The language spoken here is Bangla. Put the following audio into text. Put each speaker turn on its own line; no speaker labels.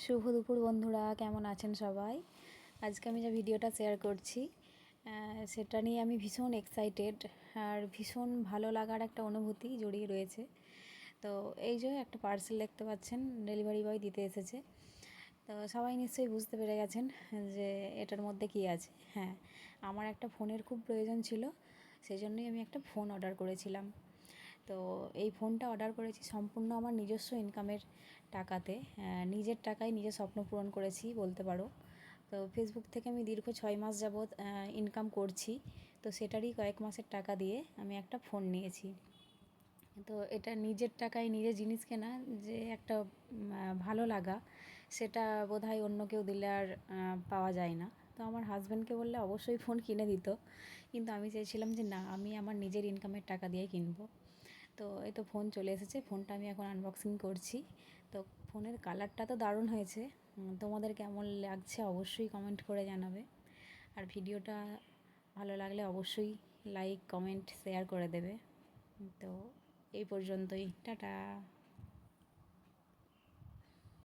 শুভ দুপুর বন্ধুরা, কেমন আছেন সবাই? আজকে আমি যে ভিডিওটা শেয়ার করছি সেটা নিয়ে আমি ভীষণ এক্সাইটেড আর ভীষণ ভালো লাগার একটা অনুভূতি জড়িয়ে রয়েছে। তো এই যে একটা পার্সেল দেখতে পাচ্ছেন, ডেলিভারি বয় দিতে এসেছে। তো সবাই নিশ্চয়ই বুঝতে পেরে গেছেন যে এটার মধ্যে কী আছে। হ্যাঁ, আমার একটা ফোনের খুব প্রয়োজন ছিল, সেই জন্যই আমি একটা ফোন অর্ডার করেছিলাম। তো এই ফোনটা অর্ডার করেছি সম্পূর্ণ আমার নিজস্ব ইনকামের টাকাতে, নিজের টাকায় নিজের স্বপ্ন পূরণ করেছি বলতে পারো। তো ফেসবুক থেকে আমি দীর্ঘ 6 মাস যাবৎ ইনকাম করছি, তো সেটারই কয়েক মাসের টাকা দিয়ে আমি একটা ফোন নিয়েছি। তো এটা নিজের টাকায় নিজের জিনিস কেনা যে একটা ভালো লাগা, সেটা বোধহয় অন্য কেউ দিলে আর পাওয়া যায় না। তো আমার হাজব্যান্ডকে বললে অবশ্যই ফোন কিনে দিত, কিন্তু আমি চেয়েছিলাম যে না, আমি আমার নিজের ইনকামের টাকা দিয়ে কিনবো। তো এই তো ফোন চলে এসেছে, ফোনটা আমি এখন আনবক্সিং করছি। তো ফোনের কালারটা তো দারুণ হয়েছে, তোমাদের কেমন লাগছে অবশ্যই কমেন্ট করে জানাবে। আর ভিডিওটা ভালো লাগলে অবশ্যই লাইক, কমেন্ট, শেয়ার করে দেবে। তো এই পর্যন্তই, টাটা।